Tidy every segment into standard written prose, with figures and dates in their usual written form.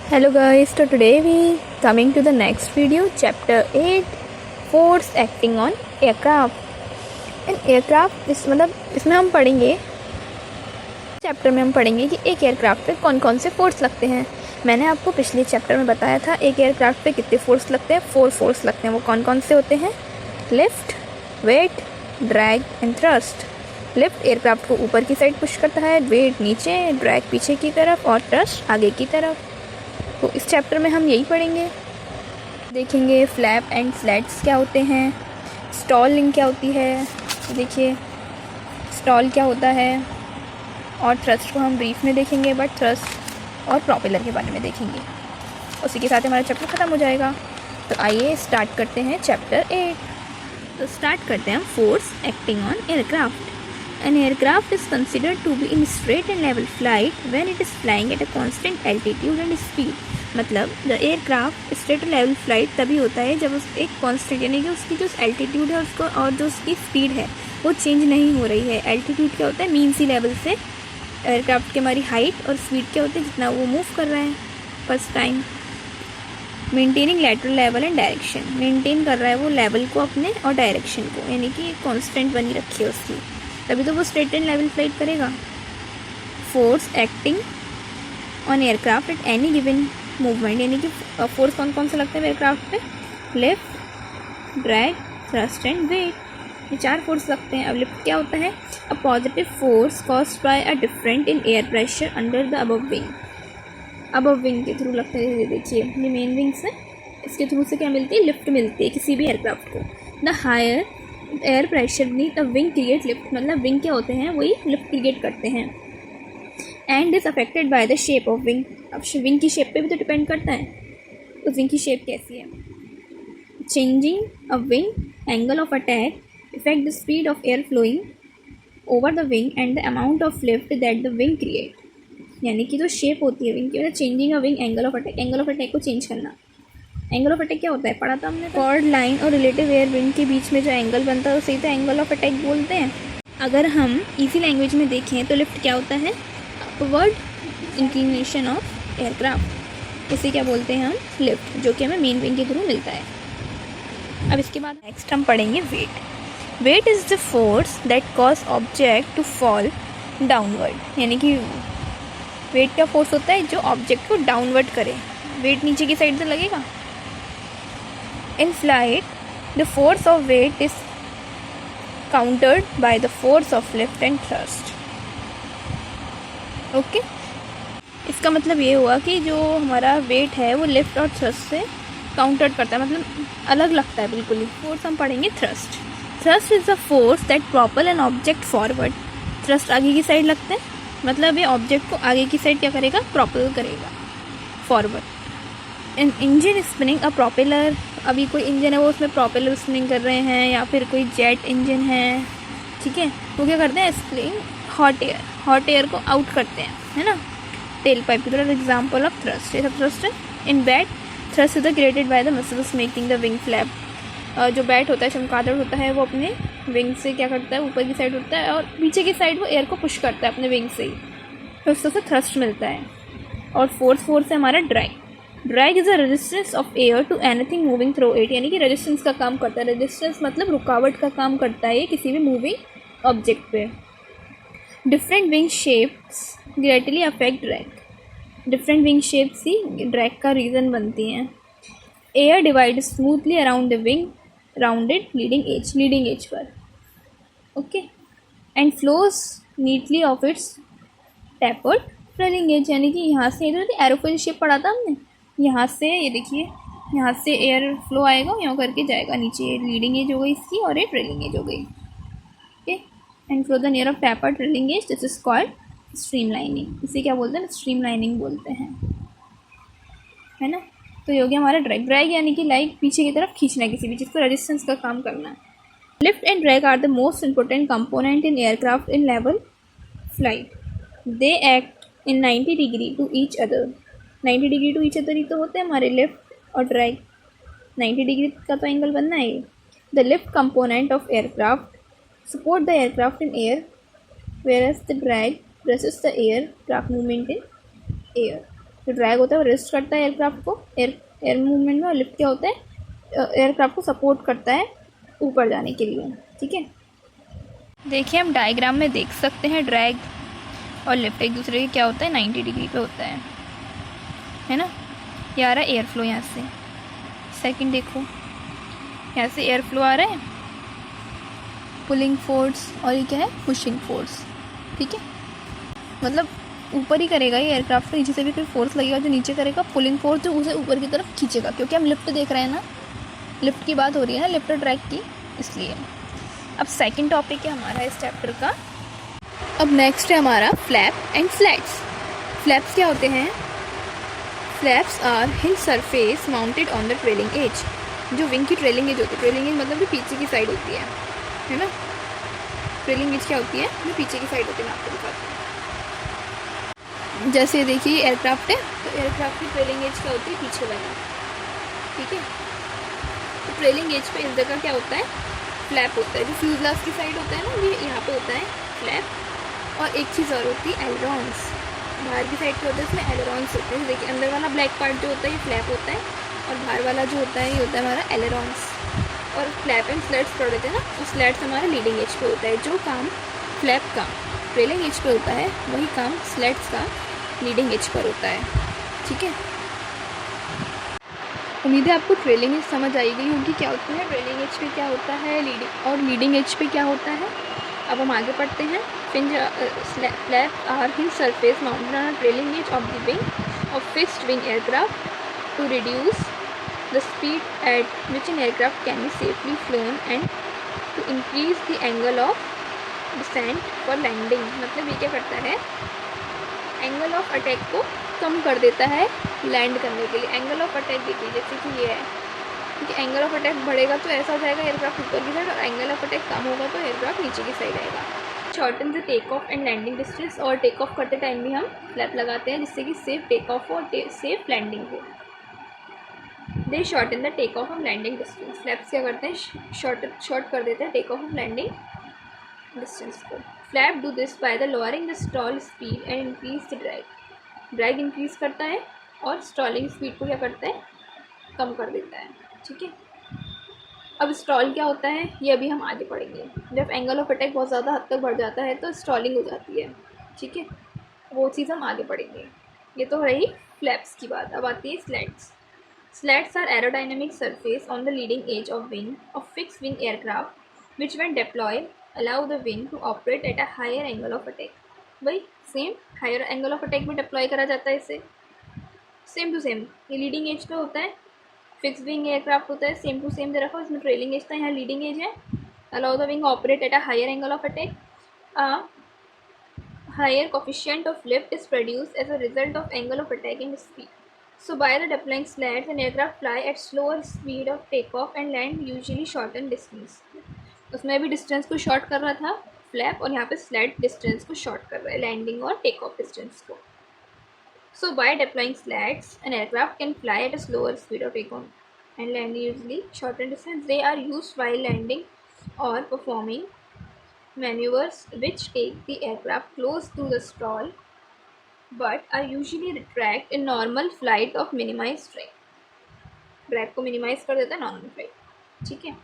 Hello guys, so today we coming to the next video, chapter 8, force acting on aircraft. In aircraft इसमें हम पढ़ेंगे, chapter में हम पढ़ेंगे कि एक एयरक्राफ्ट पे कौन कौन से फोर्स लगते हैं। मैंने आपको पिछले चैप्टर में बताया था एक एयरक्राफ्ट पे कितने फोर्स लगते हैं, 4 फोर्स लगते हैं। वो कौन कौन से होते हैं? Lift, weight, drag and thrust. Lift aircraft को ऊपर की साइड पुश करता है, वेट नीचे, ड्रैग पीछे की तरफ और थ्रस्ट आगे की तरफ। तो इस चैप्टर में हम यही पढ़ेंगे, देखेंगे फ्लैप एंड स्लैट्स क्या होते हैं, स्टॉलिंग क्या होती है, देखिए स्टॉल क्या होता है, और थ्रस्ट को हम ब्रीफ में देखेंगे, बट थ्रस्ट और प्रोपेलर के बारे में देखेंगे। उसी के साथ हमारा चैप्टर ख़त्म हो जाएगा। तो आइए स्टार्ट करते हैं चैप्टर 8। तो स्टार्ट करते हैं हम force acting on aircraft. An aircraft is considered to be in straight and level flight when it is flying at a constant altitude and speed. मतलब द एयरक्राफ्ट स्ट्रेट और level flight तभी होता है जब उस एक कांस्टेंट यानी कि उसकी जो एल्टीट्यूड है उसको और जो उसकी स्पीड है वो चेंज नहीं हो रही है। एल्टीट्यूड क्या होता है? मीन सी लेवल से एयरक्राफ्ट की हमारी हाइट, और स्पीड क्या होती है? जितना वो मूव कर रहा है first time. Maintaining lateral level and direction, maintain कर रहा है वो लेवल को अपने और डायरेक्शन को, यानी कि कॉन्स्टेंट बनी रखी है उसकी, तभी तो वो स्ट्रेट एंड लेवल फ्लाइट करेगा। Force acting on aircraft at any given movement, यानी कि फोर्स कौन कौन से लगते हैं एयरक्राफ्ट पे? Lift, drag, thrust and weight, ये 4 फोर्स लगते हैं। अब लिफ्ट क्या होता है? A positive force caused by a different in air pressure under the above wing. Above wing के थ्रू लगते हैं। देखिए ये मेन विंग्स है, इसके थ्रू से क्या मिलती है? लिफ्ट मिलती है किसी भी एयरक्राफ्ट को। The higher air pressure need a wing create lift, मतलब विंग क्या होते हैं? वही लिफ्ट क्रिएट करते हैं। And is affected by the shape of wing. अब विंग की शेप पे भी तो डिपेंड करता है, तो विंग की शेप कैसी है। Changing a wing angle of attack effect the speed of air flowing over the wing and the amount of lift that the wing create, यानी कि जो शेप होती है विंग की, मतलब changing a wing angle of attack, angle of attack को change करना। Angle of attack क्या होता है? पढ़ा था हमने। कॉर्ड लाइन और रिलेटिव एयर विंड के बीच में जो एंगल बनता है उसे तो एंगल ऑफ अटैक बोलते हैं। अगर हम इजी लैंग्वेज में देखें तो लिफ्ट क्या होता है? अपवर्ड इंक्लिनेशन ऑफ एयरक्राफ्ट, इसे क्या बोलते हैं हम? लिफ्ट, जो कि हमें मेन विंग के थ्रू मिलता है। अब इसके बाद नेक्स्ट हम पढ़ेंगे weight. Weight is the force that cause object to fall downward, यानी कि वेट क्या फोर्स होता है? जो ऑब्जेक्ट को डाउनवर्ड करे। वेट नीचे की साइड से लगेगा। In flight, the force of weight is countered by the force of lift and thrust. Okay, इसका मतलब ये हुआ कि जो हमारा वेट है वो लिफ्ट और थ्रस्ट से काउंटर करता है, मतलब अलग लगता है बिल्कुल ही। फोर्स हम पढ़ेंगे thrust. Thrust is the force that propel an object forward. Thrust आगे की साइड लगते हैं, मतलब ये ऑब्जेक्ट को आगे की साइड क्या करेगा? प्रॉपल करेगा, फॉरवर्ड। एन इंजन स्पिनिंग अ प्रोपेलर, अभी कोई इंजन है वो उसमें प्रोपेलर स्पिनिंग कर रहे हैं, या फिर कोई जेट इंजन है, ठीक है, वो क्या करते हैं? स्पिनिंग हॉट एयर को आउट करते हैं, है ना। टेल पाइप की तरह एग्जाम्पल ऑफ थ्रस्ट, ये सब थ्रस्ट है। In bat, thrust is created by the muscles making the wing flap. जो बैट होता है, चमगादड़ होता है, वो अपने विंग से क्या करता है? ऊपर की साइड होता है और पीछे की साइड वो एयर को पुश करता है अपने विंग से ही, तो उससे थ्रस्ट मिलता है। और फोर्स है हमारा drag. Drag is a resistance of air to anything moving through it, यानी कि रेजिस्टेंस का काम करता है। रेजिस्टेंस मतलब रुकावट का काम करता है ये किसी भी मूविंग ऑब्जेक्ट पे। Different wing shapes greatly affect drag. Different wing shapes ही ड्रैग का रीज़न बनती हैं। Air divide smoothly around the wing rounded leading edge पर, okay, and flows neatly off its tapered trailing edge, यानी कि यहाँ से इधर एरोफिल शेप पढ़ा था हमने, यहाँ से ये देखिए, यहाँ से एयर फ्लो आएगा, यहाँ करके जाएगा नीचे, लीडिंग एज हो गई इसकी और ये ट्रेलिंग एज हो गई, okay. And flow the near of tapper trailing edge, this is called stream lining, इसे क्या बोलते हैं? स्ट्रीम लाइनिंग बोलते हैं, है ना। तो ये हो गया हमारा ड्रैग। ड्रैग यानी कि लाइक पीछे की तरफ खींचना किसी भी चीज़ को, रेजिस्टेंस का काम करना है। Lift and drag are the most important component in aircraft in level flight. They act in 90 degree to each other. 90 degree to each other ही तो होते हैं हमारे लिफ्ट और ड्रैग। 90 डिग्री का तो एंगल बनना है। The lift component of aircraft support the aircraft in air, whereas the drag presses the aircraft movement in air. जो ड्रैग होता है वो रेस्ट करता है एयरक्राफ्ट को एयर मूवमेंट में, और लिफ्ट क्या होता है एयरक्राफ्ट को सपोर्ट करता है ऊपर जाने के लिए। ठीक है, देखिए हम डायग्राम में देख सकते हैं ड्रैग और लिफ्ट एक दूसरे के क्या होता है 90 डिग्री पे होता है ना। ये आ रहा है एयर फ्लो यहाँ से, सेकंड देखो यहाँ से एयर फ्लो आ रहा है, पुलिंग फोर्स, और ये क्या है पुशिंग फोर्स। ठीक है, मतलब ऊपर ही करेगा ये एयरक्राफ्ट, नीचे से भी कोई फोर्स लगेगा जो नीचे करेगा, पुलिंग फोर्स जो उसे ऊपर की तरफ खींचेगा, क्योंकि हम लिफ्ट देख रहे हैं ना, लिफ्ट की बात हो रही है ना, लिफ्ट और ड्रैग की, इसलिए। अब सेकंड टॉपिक है हमारा इस चैप्टर का। अब नेक्स्ट है हमारा फ्लैप एंड स्लैट्स। फ्लैप्स क्या होते हैं? Flaps are hinge surface mounted on the trailing edge. जो विंग की ट्रेलिंग एज होती है, ट्रेलिंग एज मतलब जो पीछे की साइड होती है ना। ट्रेलिंग एज क्या होती है? जो पीछे की साइड होती है, मैं आपको दिखाती हूँ। जैसे देखिए एयरक्राफ्ट है, तो एयरक्राफ्ट की ट्रेलिंग एज क्या होती है? पीछे वाली। ठीक है, तो ट्रेलिंग एज पे इस जगह क्या होता है? फ्लैप होता है। जो फ्यूजलाज की साइड होता है ना, ये यहाँ पे होता है फ्लैप। और एक चीज़ और होती है एलरॉन्स। बाहर की साइड क्या होता है? इसमें एलरॉन्स होते हैं। देखिए अंदर वाला ब्लैक पार्ट जो होता है ये फ्लैप होता है, और बाहर वाला जो होता है ये होता है हमारा एलरॉन्स। और फ्लैप एंड स्लैट्स पढ़ देते हैं ना, और स्लैट्स हमारा लीडिंग एज पे होता है। जो काम फ्लैप का ट्रेलिंग एज पे होता है, वही काम स्लैट्स का लीडिंग एज पर होता है। ठीक है, उम्मीद है आपको ट्रेलिंग एज समझ आई गई होगी क्या होती है, ट्रेलिंग एज पे क्या होता है, लीडिंग एज पे क्या होता है। अब हम आगे पढ़ते हैं। Flap are hinge surface mounted on trailing edge of the wing of fixed wing aircraft to reduce the speed at which an aircraft can be safely flown and to increase the angle of descent for landing. मतलब ये क्या करता है? Angle of attack को कम कर देता है land करने के लिए। एंगल ऑफ अटैक देखिए जैसे कि ये है, क्योंकि एंगल ऑफ अटैक बढ़ेगा तो ऐसा हो जाएगा एयरक्राफ्ट ऊपर की साइड, और एंगल ऑफ अटैक कम होगा तो एयरक्राफ्ट नीचे की साइड आएगा। Shorten the take off and landing distance, और टेक ऑफ करते टाइम भी हम फ्लैप लगाते हैं जिससे कि सेफ टेक ऑफ और सेफ लैंडिंग हो। They shorten the take off and landing distance. Flaps क्या करते हैं? शॉर्ट कर देते हैं टेक ऑफ और लैंडिंग डिस्टेंस को। Flap do this by the lowering the stall speed and increase the drag. Drag increase करता है और स्टॉलिंग स्पीड को क्या करता है? कम कर देता है। ठीक है, अब स्टॉल क्या होता है ये अभी हम आगे पढ़ेंगे। जब एंगल ऑफ अटैक बहुत ज़्यादा हद तक बढ़ जाता है तो स्टॉलिंग हो जाती है। ठीक है, वो चीज़ हम आगे पढ़ेंगे। ये तो रही फ्लैप्स की बात। अब आती है slats. Slats are aerodynamic surface on the leading edge of wing of fix wing aircraft which when deployed allow the wing to operate at a higher angle of attack. भाई same higher angle of attack में deploy करा जाता है इसे, same to same. ये leading edge पे होता है, फिक्स विंग एयरक्राफ्ट होता है, सेम टू सेम दे रखा है। इसमें ट्रेलिंग एज था, यहाँ लीडिंग एज है। Allow the wing operate at a higher angle of attack. Higher coefficient of lift is produced as a result of angle of attack and speed. So by the deploying slats, an aircraft fly at slower speed of takeoff and land usually shorten distance. उसमें भी distance को short कर रहा था flap, और यहाँ पे slate distance को शॉर्ट कर रहा है, लैंडिंग और टेक ऑफ डिस्टेंस को। So by deploying slats, an aircraft can fly at a slower speed of takeoff and land usually shorten distance. They are used while landing or performing maneuvers which take the aircraft close to the stall but are usually retract in normal flight of minimized drag. Drag को minimise कर देता है normal flight. ठीक है,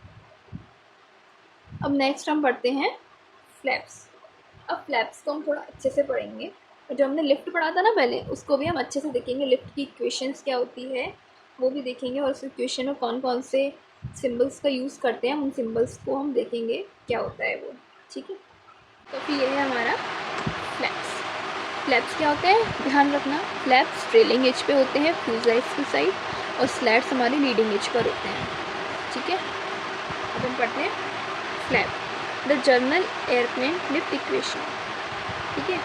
अब next हम पढ़ते हैं फ्लैप्स। अब फ्लैप्स को हम थोड़ा अच्छे से पढ़ेंगे, और जो हमने लिफ्ट पढ़ा था ना पहले उसको भी हम अच्छे से देखेंगे। लिफ्ट की इक्वेशंस क्या होती है वो भी देखेंगे, और उस इक्वेशन में कौन कौन से सिम्बल्स का यूज़ करते हैं, उन सिम्बल्स को हम देखेंगे क्या होता है वो। ठीक है, तो फिर ये है हमारा फ्लैप्स। फ्लैप्स क्या होते हैं ध्यान रखना, फ्लैप्स ट्रेलिंग एज पे होते हैं फ्यूजलाइज की साइड, और स्लैट्स हमारे लीडिंग एज पर होते हैं। ठीक है, अब हम पढ़ते हैं flap, the journal airplane lift equation. ठीक है,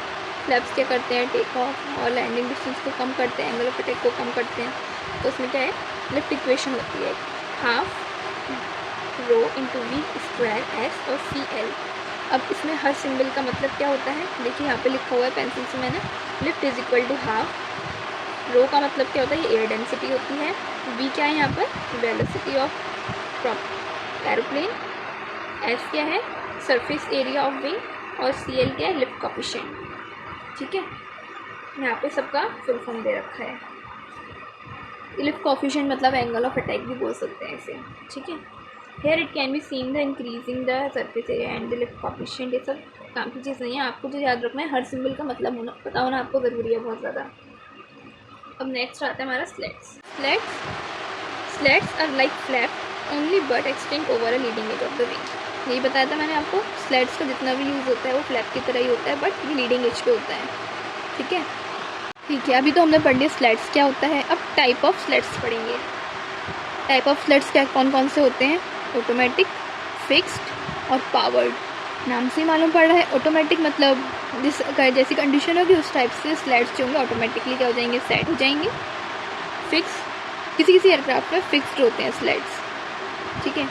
फ्लैप्स क्या करते हैं? टेक ऑफ और लैंडिंग डिस्टेंस को कम करते हैं, एंगल ऑफ अटैक को कम करते हैं। तो उसमें क्या है? लिफ्ट इक्वेशन होती है half rho into V square S और सी एल। अब इसमें हर सिंबल का मतलब क्या होता है? देखिए यहाँ पे लिखा हुआ है पेंसिल से मैंने, lift is equal to half. Rho का मतलब क्या होता है? ये एयर डेंसिटी होती है। वी क्या है यहाँ पर? Velocity of aeroplane. एस क्या है? Surface area of wing. और सी एल क्या है? Lift coefficient. ठीक है, यहाँ पे सबका फुल फॉर्म दे रखा है। लिफ्ट कोफिशिएंट मतलब एंगल ऑफ अटैक भी बोल सकते हैं इसे, ठीक है। Here it can be seen the increasing the surface area and the lift coefficient. ये सब काम की चीज़ नहीं है, आपको जो याद रखना है हर सिंबल का मतलब होना पता होना आपको ज़रूरी है बहुत ज़्यादा। अब नेक्स्ट आता है हमारा slats. Slats are like flap only but extend over a leading edge of the wing. यही बताया था मैंने आपको, स्लेट्स का जितना भी यूज़ होता है वो फ्लैप की तरह ही होता है, बट ये लीडिंग एज पे होता है, ठीक है। ठीक है, अभी तो हमने पढ़ लिया स्लेट्स क्या होता है। अब टाइप ऑफ स्लेट्स पढ़ेंगे। टाइप ऑफ स्लेट्स क्या कौन कौन से होते हैं? ऑटोमेटिक, फिक्स्ड और पावर्ड। नाम से ही मालूम पड़ रहा है, ऑटोमेटिक मतलब जैसी कंडीशन होगी उस टाइप से स्लेट्स जो होंगे ऑटोमेटिकली क्या हो जाएंगे, सेट हो जाएंगे। फिक्स, किसी एयरक्राफ्ट में फिक्स्ड होते हैं स्लेट्स, ठीक है,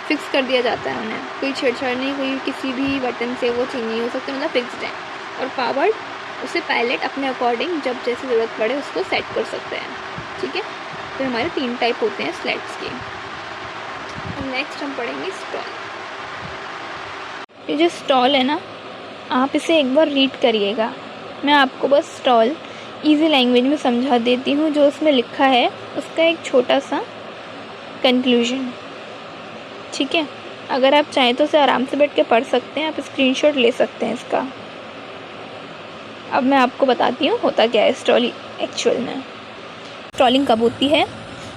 फिक्स कर दिया जाता है उन्हें, कोई छेड़छाड़ नहीं, कोई किसी भी बटन से वो चेंज नहीं हो सकते, मतलब फिक्स्ड है। और पावर्ड, उसे पायलट अपने अकॉर्डिंग जब जैसे ज़रूरत पड़े उसको सेट कर सकते हैं, ठीक है। तो हमारे 3 टाइप होते हैं स्लेट्स के। और नेक्स्ट हम पढ़ेंगे स्टॉल। ये जो स्टॉल है ना, आप इसे एक बार रीड करिएगा। मैं आपको बस स्टॉल इजी लैंग्वेज में समझा देती हूँ, जो उसमें लिखा है उसका एक छोटा सा कंक्लूजन, ठीक है। अगर आप चाहें तो उसे आराम से बैठ के पढ़ सकते हैं, आप स्क्रीनशॉट ले सकते हैं इसका। अब मैं आपको बताती हूँ होता क्या है स्टॉल एक्चुअल में। स्टॉलिंग कब होती है?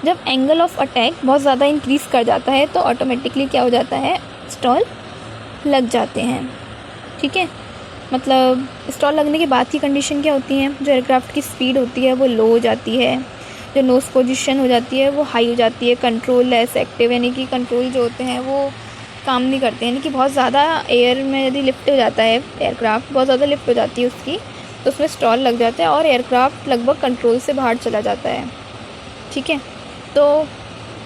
जब एंगल ऑफ अटैक बहुत ज़्यादा इंक्रीज़ कर जाता है तो ऑटोमेटिकली क्या हो जाता है, स्टॉल लग जाते हैं, ठीक है। मतलब स्टॉल लगने के बाद की कंडीशन क्या होती है? जो एयरक्राफ्ट की स्पीड होती है वो लो हो जाती है, जो नोज पोजीशन हो जाती है वो हाई हो जाती है, कंट्रोल लेस एक्टिव, यानी कि कंट्रोल जो होते हैं वो काम नहीं करते हैं, यानी कि बहुत ज़्यादा एयर में यदि लिफ्ट हो जाता है एयरक्राफ्ट, बहुत ज़्यादा लिफ्ट हो जाती है उसकी, तो उसमें स्टॉल लग जाता है और एयरक्राफ्ट लगभग कंट्रोल से बाहर चला जाता है, ठीक है। तो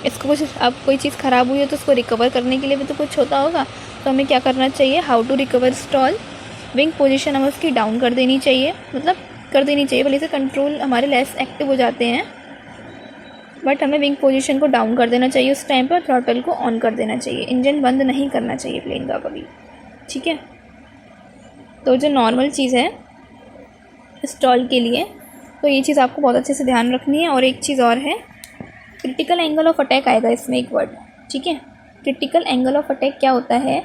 इसको कुछ, अब कोई चीज़ ख़राब हुई है तो उसको रिकवर करने के लिए भी तो कुछ होता होगा, तो हमें क्या करना चाहिए? How to recover stall? Wing position हमें उसकी डाउन कर देनी चाहिए, मतलब कर देनी चाहिए, भले से कंट्रोल हमारे लेस एक्टिव हो जाते हैं, बट हमें विंग पोजीशन को डाउन कर देना चाहिए उस टाइम पर, थ्रॉटल को ऑन कर देना चाहिए, इंजन बंद नहीं करना चाहिए प्लेन का कभी, ठीक है। तो जो नॉर्मल चीज़ है स्टॉल के लिए, तो ये चीज़ आपको बहुत अच्छे से ध्यान रखनी है। और एक चीज़ और है, क्रिटिकल एंगल ऑफ अटैक आएगा इसमें एक वर्ड, ठीक है। क्रिटिकल एंगल ऑफ अटैक क्या होता है?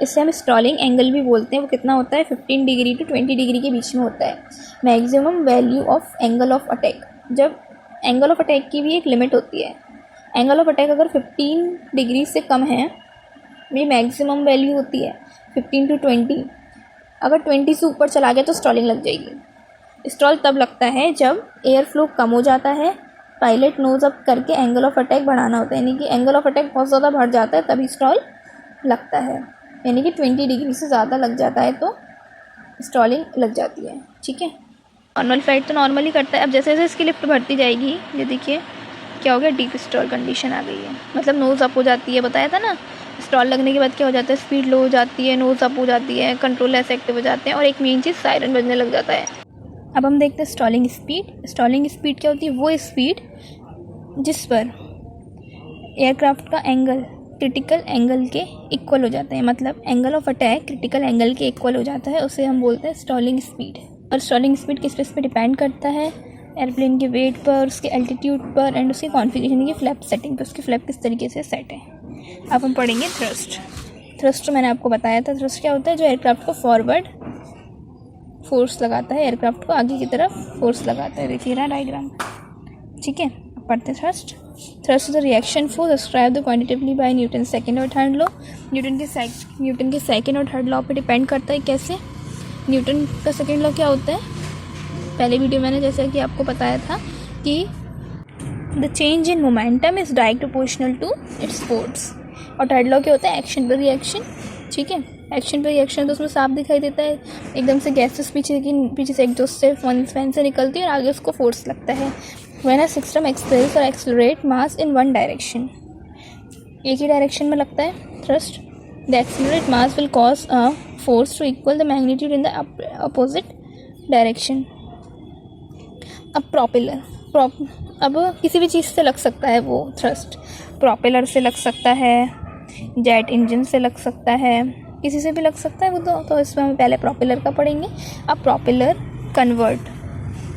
इससे हम स्टॉलिंग एंगल भी बोलते हैं। वो कितना होता है? 15 डिग्री टू 20 डिग्री के बीच में होता है, maximum value of angle of attack. जब एंगल ऑफ अटैक की भी एक लिमिट होती है, एंगल ऑफ अटैक अगर 15 डिग्री से कम है, मेरी मैक्सिमम वैल्यू होती है 15 टू 20, अगर 20 से ऊपर चला गया तो स्टॉलिंग लग जाएगी। स्टॉल तब लगता है जब एयर फ्लो कम हो जाता है, पायलट नोज अप करके एंगल ऑफ अटैक बढ़ाना होता है, यानी कि एंगल ऑफ अटैक बहुत ज़्यादा बढ़ जाता है तभी स्टॉल लगता है, यानी कि 20 डिग्री से ज़्यादा लग जाता है तो स्टॉलिंग लग जाती है, ठीक है। नॉर्मल फ्लाइट तो नॉर्मली करता है। अब जैसे जैसे इसकी लिफ्ट बढ़ती जाएगी, ये देखिए क्या हो गया, डीप स्टॉल कंडीशन आ गई है, मतलब नोज अप हो जाती है, बताया था ना। स्टॉल लगने के बाद क्या हो जाता है, स्पीड लो हो जाती है, नोज अप हो जाती है, कंट्रोल लेस एक्टिव हो जाते हैं, और एक मेन चीज़ सायरन बजने लग जाता है। अब हम देखते हैं स्टॉलिंग स्पीड। स्टॉलिंग स्पीड क्या होती है? वो स्पीड जिस पर एयरक्राफ्ट का एंगल क्रिटिकल एंगल के इक्वल हो जाते हैं, मतलब angle of attack critical angle के इक्वल हो जाता है, उसे हम बोलते हैं स्टॉलिंग स्पीड। और स्टॉलिंग स्पीड किस पे डिपेंड करता है? एयरप्लेन के वेट पर, उसके एल्टीट्यूड पर एंड उसकी कॉन्फ़िगरेशन की फ्लैप सेटिंग पर, उसकी फ्लैप किस तरीके से सेट है। अब हम पढ़ेंगे थ्रस्ट। थ्रस्ट मैंने आपको बताया था, थ्रस्ट क्या होता है? जो एयरक्राफ्ट को फॉरवर्ड फोर्स लगाता है, एयरक्राफ्ट को आगे की तरफ फोर्स लगाता है, देखिए रहा डायग्राम, ठीक है। पढ़ते हैं thrust. Thrust is the reaction force describe the quantitatively by Newton second और थर्ड लॉ। न्यूटन के सेकंड और थर्ड लॉ पे डिपेंड करता है। कैसे? न्यूटन का सेकंड लॉ क्या होता है? पहले वीडियो मैंने जैसा कि आपको बताया था कि the change in momentum is direct proportional to its force. और थर्ड लॉ क्या होता है? एक्शन पर रिएक्शन, ठीक है। एक्शन पर रिएक्शन तो उसमें साफ दिखाई देता है, एकदम से गैसेस पीछे से एग्जॉस्ट से फैन से निकलती है और आगे उसको फोर्स लगता है। व्हेन अ सिस्टम एक्सपेल्स और accelerate mass in one direction, एक ही डायरेक्शन में लगता है thrust, the accelerate mass will cause a force to equal the magnitude in the opposite direction. अब प्रोपेलर, अब किसी भी चीज़ से लग सकता है वो थ्रस्ट, प्रोपेलर से लग सकता है, जेट इंजन से लग सकता है, किसी से भी लग सकता है वो तो इसमें हम पहले प्रोपेलर का पढ़ेंगे। अब propeller convert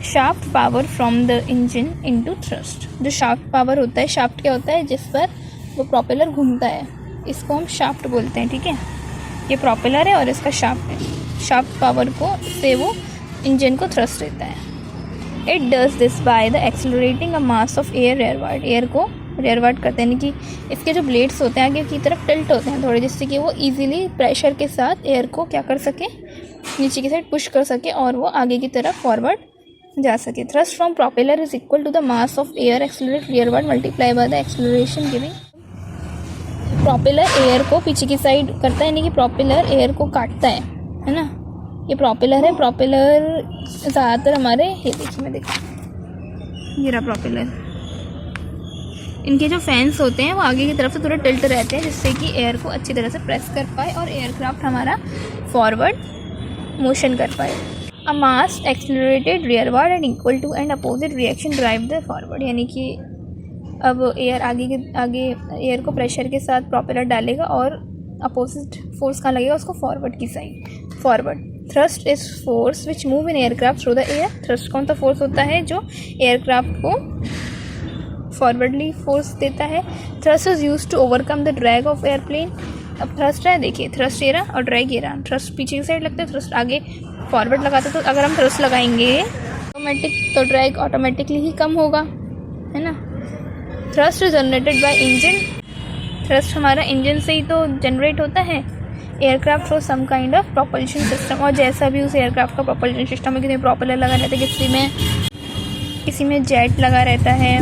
shaft power from the engine into thrust. जो शाफ्ट पावर होता है, शाफ्ट क्या होता है, जिस पर वो प्रोपेलर घूमता है, इसको हम शाफ्ट बोलते हैं, ठीक है। ये प्रोपेलर है और इसका शाफ्ट है। शाफ्ट पावर को से वो इंजन को थ्रस्ट देता है। It does this by the accelerating a mass of air rearward. Air को रेयरवार्ड करते हैं, यानी कि इसके जो ब्लेड्स होते हैं आगे की तरफ टिल्ट होते हैं थोड़े, जिससे कि वो इजीली प्रेशर के साथ एयर को क्या कर सके, नीचे की साइड पुश कर सके और वो आगे की तरफ फॉरवर्ड जा सके। Thrust from propeller is equal to the mass of air accelerate rearward multiply by the acceleration giving. Propeller air को पीछे की साइड करता है, यानी कि प्रोपेलर एयर को काटता है ना। ये प्रोपेलर है। प्रोपेलर ज़्यादातर हमारे, ये देखिए मैं देखिए, ये रहा प्रोपेलर। इनके जो फैंस होते हैं वो आगे की तरफ से थोड़ा टिल्ट रहते हैं, जिससे कि एयर को अच्छी तरह से प्रेस कर पाए और एयरक्राफ्ट हमारा फॉरवर्ड मोशन कर पाए। A mass accelerated rearward and equal to and opposite reaction drive the forward. यानी कि अब एयर आगे एयर को प्रेशर के साथ प्रोपेलर डालेगा और अपोजिट फोर्स कहाँ लगेगा, उसको फॉरवर्ड की side, forward. Thrust is force which move in aircraft through the air. Thrust कौन सा फोर्स होता है, जो एयरक्राफ्ट को फॉरवर्डली फोर्स देता है। Thrust is use to overcome the drag of airplane. अब थ्रस्ट है, देखिए थ्रस्ट ये रहा और ड्रैग ये रहा। थ्रस्ट पीछे की साइड लगता है, थ्रस्ट आगे फॉरवर्ड लगाते, तो अगर हम थ्रस्ट लगाएंगे ऑटोमेटिक, तो ड्रैग ऑटोमेटिकली ही कम होगा, है ना। Thrust is generated by engine. Thrust हमारा इंजन से ही तो जनरेट होता है। Aircraft through some kind of propulsion system, और जैसा भी उस एयरक्राफ्ट का प्रोपल्शन सिस्टम में, किसी प्रोपेलर लगा रहता है, किसी में जेट लगा रहता है।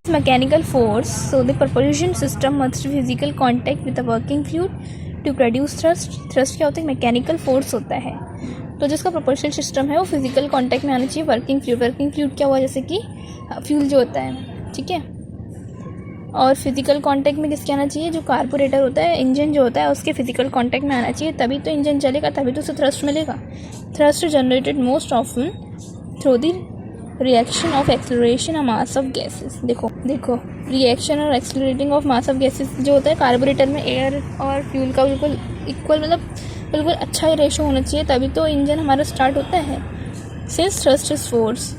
Mechanical force, so the propulsion system must physical contact with the working fluid to produce thrust. Thrust क्या होता है, मैकेनिकल फोर्स होता है, तो जिसका प्रोपल्शन सिस्टम है वो फिजिकल कॉन्टैक्ट में आना चाहिए वर्किंग फ्लूइड। वर्किंग फ्लूइड क्या हुआ, जैसे कि फ्यूल जो होता है, ठीक है। और फिजिकल कांटेक्ट में किसके आना चाहिए, जो कार्बोरेटर होता है, इंजन जो होता है, उसके फिजिकल कांटेक्ट में आना चाहिए, तभी तो इंजन चलेगा, तभी तो उसे थ्रस्ट मिलेगा। Thrust generated most often through the reaction of acceleration of mass of gases. देखो रिएक्शन और accelerating of mass of gases जो होता है कार्बोरेटर में, एयर और फ्यूल का बिल्कुल इक्वल, मतलब बिल्कुल अच्छा ही रेशो होना चाहिए, तभी तो इंजन हमारा स्टार्ट होता है। Since thrust is force,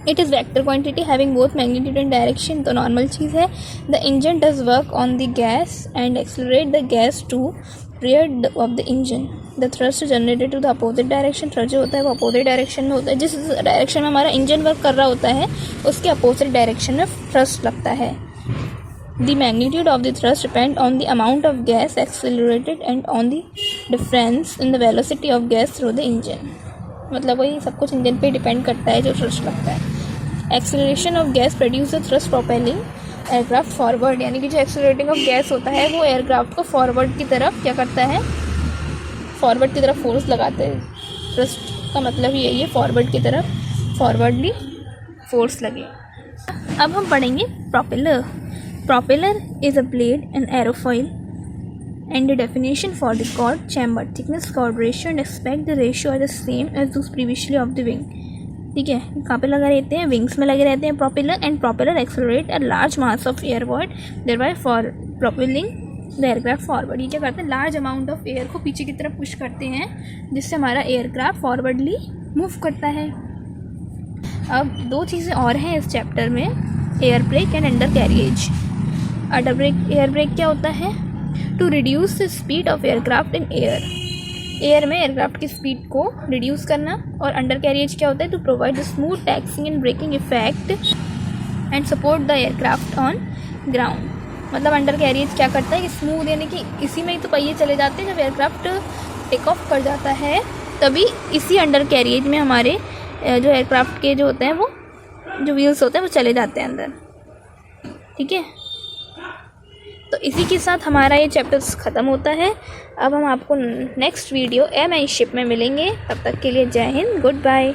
it is vector quantity having both magnitude and direction, तो नॉर्मल चीज़ है। The engine does work on the gas and accelerate the gas to rear of the engine. The thrust generated to the opposite direction. Thrust जो होता है वो opposite direction में होता है, जिस डायरेक्शन में हमारा इंजन वर्क कर रहा होता है उसके अपोजिट डायरेक्शन में थ्रस्ट लगता है। The magnitude of the thrust depend on the amount of gas accelerated and on the difference in the velocity of gas through the engine. मतलब वही सब कुछ इंजन पे डिपेंड करता है जो थ्रस्ट लगता है। Acceleration of gas produce the thrust propelling aircraft forward, यानी कि जो एक्सेलरेटिंग ऑफ गैस होता है वो एयरक्राफ्ट को फॉरवर्ड की तरफ क्या करता है, फॉरवर्ड की तरफ फोर्स लगाते हैं। थ्रस्ट का मतलब यही है, फॉरवर्ड की तरफ फॉरवर्डली फोर्स लगे। अब हम पढ़ेंगे propeller. Propeller is a blade and aerofoil and the definition for the chord chamber thickness chord ratio and expect the ratio are the same as those previously of the wing। ठीक है, कहाँ पे लगा रहते हैं, विंग्स में लगे रहते हैं propeller, and propeller accelerate a large mass of air void thereby for propelling the aircraft forward. ये क्या करते हैं, लार्ज अमाउंट ऑफ एयर को पीछे की तरफ पुश करते हैं, जिससे हमारा एयरक्राफ्ट फॉरवर्डली मूव करता है। अब दो चीज़ें और हैं इस चैप्टर में, air brake and undercarriage. Under brake, air brake क्या होता है, to reduce the speed of aircraft in air. Air में एयरक्राफ्ट की स्पीड को रिड्यूस करना। और अंडर कैरिएज क्या होता है, to provide the smooth taxiing and braking effect and support the aircraft on ground. मतलब अंडर कैरिएज क्या करता है कि स्मूथ, यानी कि इसी में ही तो पहिए चले जाते हैं, जब एयरक्राफ्ट टेक ऑफ कर जाता है तभी इसी अंडर कैरिएज में हमारे जो एयरक्राफ्ट के जो होते हैं वो जो व्हील्स होते हैं वो चले जाते हैं अंदर। ठीक है, तो इसी के साथ हमारा ये चैप्टर ख़त्म होता है। अब हम आपको नेक्स्ट वीडियो एम आई शिप में मिलेंगे। तब तक के लिए जय हिंद, गुड बाय।